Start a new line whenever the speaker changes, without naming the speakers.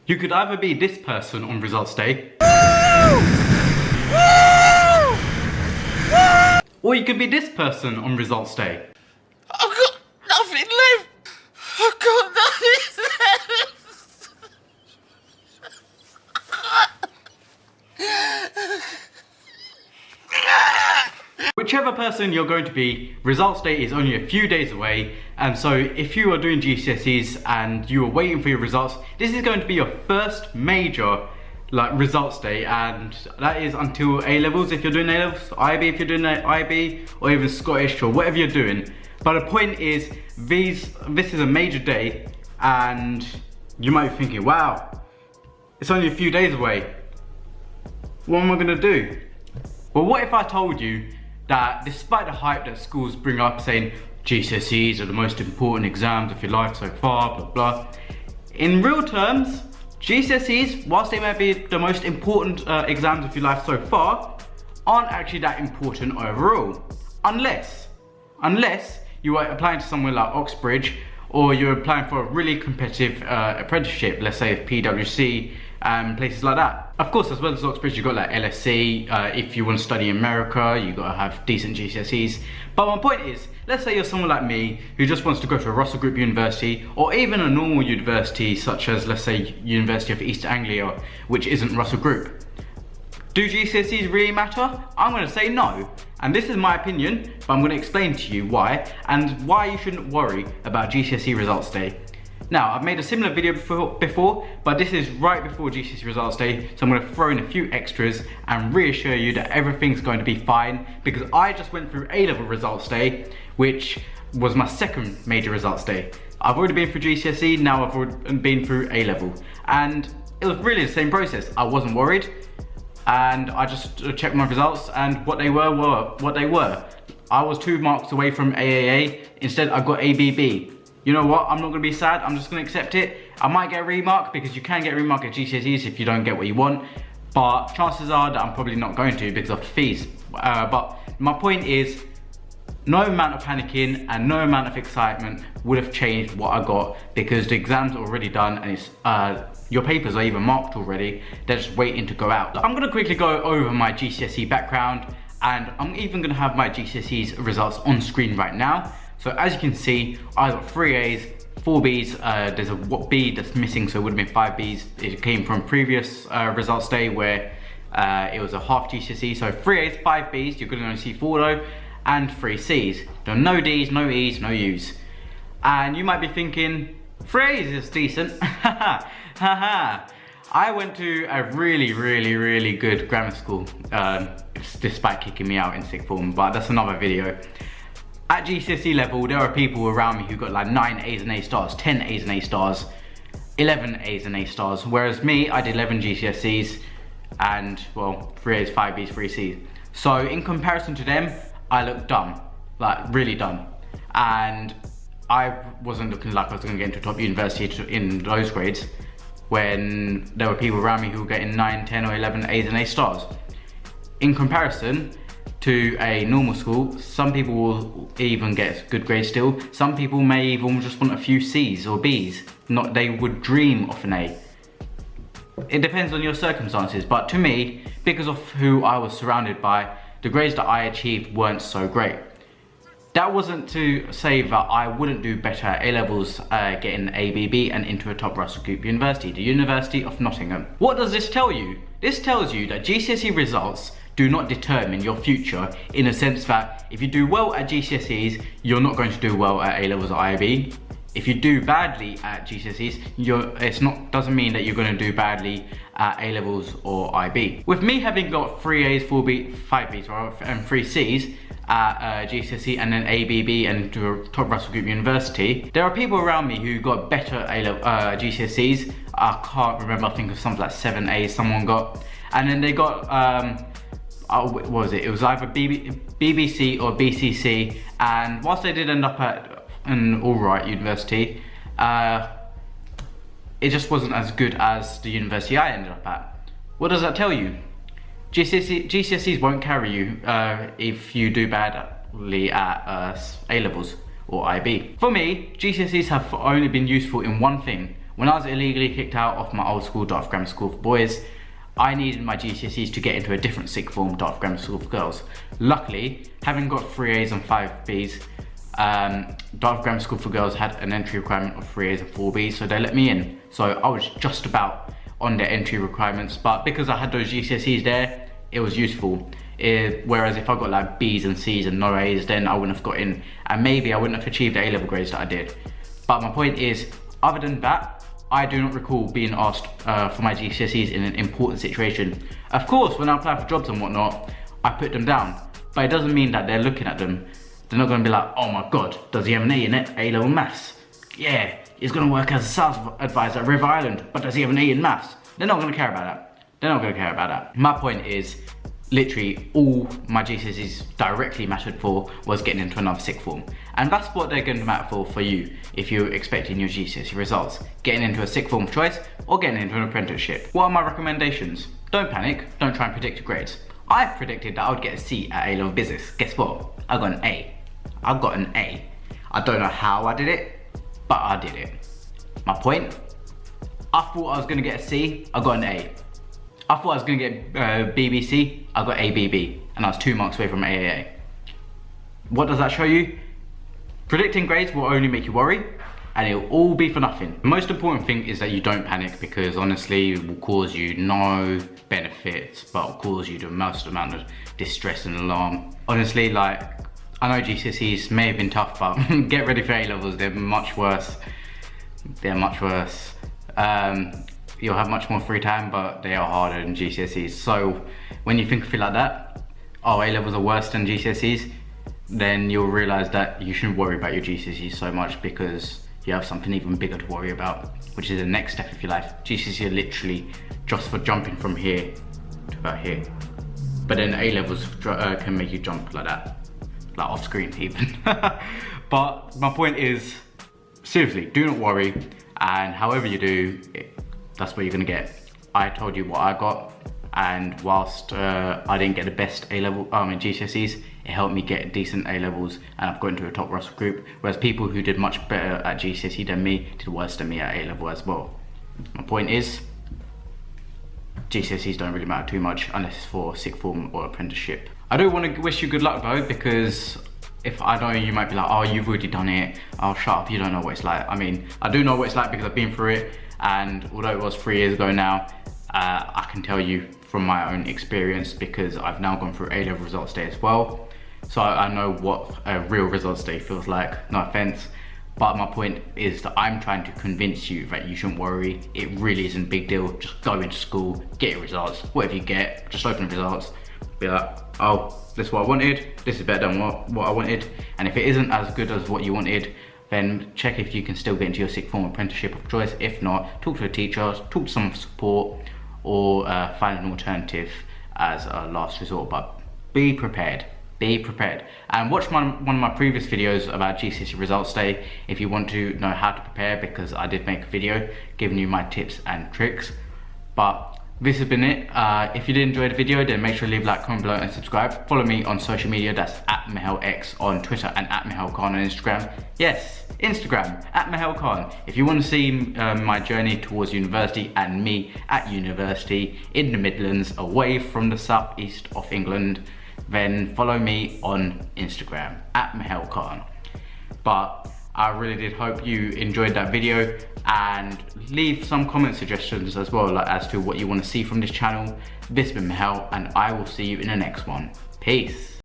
You could either be this person on results day, or you could be this person on results day.
I've got nothing left. I've got nothing left.
Whichever person you're going to be, results day is only a few days away, and so if you are doing GCSEs and you are waiting for your results, this is going to be your first major results day, and that is until A-levels if you're doing A-levels, IB if you're doing IB, or even Scottish or whatever you're doing. But the point is, this is a major day, and you might be thinking, wow, it's only a few days away. What am I gonna do? Well, what if I told you that despite the hype that schools bring up saying GCSEs are the most important exams of your life so far, blah blah, in real terms, GCSEs, whilst they may be the most important exams of your life so far, aren't actually that important overall. Unless you are applying to somewhere like Oxbridge, or you're applying for a really competitive apprenticeship, let's say PwC, and places like that. Of course, as well as Oxbridge, you've got like LSE. If you want to study in America, you've got to have decent GCSEs. But my point is, let's say you're someone like me who just wants to go to a Russell Group university, or even a normal university such as, let's say, University of East Anglia, which isn't Russell Group. Do GCSEs really matter? I'm going to say no. And this is my opinion, but I'm going to explain to you why, and why you shouldn't worry about GCSE results day. Now, I've made a similar video before, but this is right before GCSE results day, so I'm going to throw in a few extras and reassure you that everything's going to be fine, because I just went through A-level results day, which was my second major results day. I've already been through GCSE, now I've already been through A-level, and it was really the same process. I wasn't worried, and I just checked my results, and what they were what they were. I was 2 marks away from AAA, instead I got ABB. You know what, I'm not going to be sad, I'm just going to accept it. I might get a remark, because you can get a remark at GCSEs if you don't get what you want, but chances are that I'm probably not going to because of the fees. But my point is, no amount of panicking and no amount of excitement would have changed what I got, because the exams are already done, and it's your papers are even marked already. They're just waiting to go out. I'm going to quickly go over my GCSE background, and I'm even going to have my GCSEs results on screen right now. So as you can see, I got 3 A's, 4 B's, there's a B that's missing, so it would have been 5 B's. It came from previous results day where it was a half GCSE, so 3 A's, 5 B's, you're going to see 4 though, and 3 C's. There are no D's, no E's, no U's. And you might be thinking, 3 A's is decent, haha. I went to a really good grammar school, despite kicking me out in sixth form, but that's another video. At GCSE level, there are people around me who got like 9 A's and A stars, 10 A's and A stars, 11 A's and A stars, whereas me, I did 11 GCSEs and, well, 3 A's, 5 B's, 3 C's. So in comparison to them, I looked dumb, like really dumb. And I wasn't looking like I was gonna get into a top university in those grades when there were people around me who were getting 9, 10 or 11 A's and A stars. In comparison to a normal school, some people will even get good grades still. Some people may even just want a few C's or B's. Not, they would dream of an A. It depends on your circumstances, but to me, because of who I was surrounded by, the grades that I achieved weren't so great. That wasn't to say that I wouldn't do better at A-levels getting ABB and into a top Russell Group university, the University of Nottingham. What does this tell you? This tells you that GCSE results do not determine your future, in a sense that if you do well at GCSEs, you're not going to do well at A-levels or IB. If you do badly at GCSEs, doesn't mean that you're going to do badly at A-levels or IB. With me having got 3 A's, 4 B's, 5 B's and 3 C's at GCSE and then ABB and to a top Russell Group university, there are people around me who got better GCSEs. I can't remember, I think of something like 7 A's someone got, and then they got what was it? It was either BBC or BCC, and whilst they did end up at an alright university, it just wasn't as good as the university I ended up at. What does that tell you? GCSEs won't carry you if you do badly at A-levels or IB. For me, GCSEs have only been useful in one thing, When I was illegally kicked out of my old school, Dartford Grammar School for boys, I needed my GCSEs to get into a different sixth form, Dartford Grammar School for girls. Luckily, having got 3 A's and 5 B's, Dartford Grammar School for girls had an entry requirement of 3 A's and 4 B's, so they let me in. So I was just about on their entry requirements, but because I had those GCSEs there, it was useful. Whereas if I got like B's and C's and no A's, then I wouldn't have got in, and maybe I wouldn't have achieved the A-level grades that I did. But my point is, other than that, I do not recall being asked for my GCSEs in an important situation. Of course, when I apply for jobs and whatnot, I put them down, but it doesn't mean that they're looking at them. They're not going to be like, oh my god, does he have an A in it? A-level maths. Yeah, he's going to work as a sales advisor at River Island, but does he have an A in maths? They're not going to care about that. They're not going to care about that. My point is, literally all my GCSEs directly mattered for was getting into another sixth form. And that's what they're going to matter for you if you're expecting your GCSE results. Getting into a sixth form choice or getting into an apprenticeship. What are my recommendations? Don't panic, don't try and predict your grades. I predicted that I would get a C at A-level business. Guess what? I got an A. I got an A. I don't know how I did it, but I did it. My point? I thought I was going to get a C, I got an A. I thought I was going to get BBC, I got ABB, and I was 2 marks away from AAA. What does that show you? Predicting grades will only make you worry, and it will all be for nothing. The most important thing is that you don't panic, because honestly it will cause you no benefits, but will cause you the most amount of distress and alarm. Honestly, like, I know GCSEs may have been tough, but get ready for A-levels, they're much worse. They're much worse. You'll have much more free time, but they are harder than GCSEs. So when you think of it like that, oh, A-levels are worse than GCSEs, then you'll realize that you shouldn't worry about your GCSEs so much, because you have something even bigger to worry about, which is the next step of your life. GCSEs are literally just for jumping from here to about here. But then A-levels can make you jump like that, like off screen even. But my point is, seriously, do not worry, and however you do, that's what you're gonna get. I told you what I got, and whilst I didn't get the best A-level in GCSEs, it helped me get decent A-levels, and I've got into a top Russell group, whereas people who did much better at GCSE than me did worse than me at A-level as well. My point is, GCSEs don't really matter too much unless it's for sixth form or apprenticeship. I don't want to wish you good luck though, because if I know, you might be like, oh, you've already done it, oh shut up, you don't know what it's like. I mean, I do know what it's like because I've been through it, and although it was 3 years ago now, I can tell you from my own experience, because I've now gone through A-level results day as well, so I know what a real results day feels like, no offense. But my point is that I'm trying to convince you that you shouldn't worry. It really isn't a big deal. Just go into school, get your results, whatever you get, just open the results, be like, oh, this is what I wanted, this is better than what I wanted, and if it isn't as good as what you wanted, then check if you can still get into your sixth form apprenticeship of choice. If not, talk to a teacher, talk to someone for support, or find an alternative as a last resort. But be prepared, be prepared. And watch one of my previous videos about GCSE Results Day if you want to know how to prepare, because I did make a video giving you my tips and tricks. But this has been it. If you did enjoy the video, then make sure to leave a like, comment below and subscribe. Follow me on social media, that's at MahelX on Twitter and at Mahel Khan on Instagram. Yes, Instagram, at Mahel Khan. If you want to see my journey towards university and me at university in the Midlands, away from the southeast of England, then follow me on Instagram, at Mahel Khan. But I really did hope you enjoyed that video, and leave some comment suggestions as well, like, as to what you want to see from this channel. This has been Mahel, and I will see you in the next one. Peace.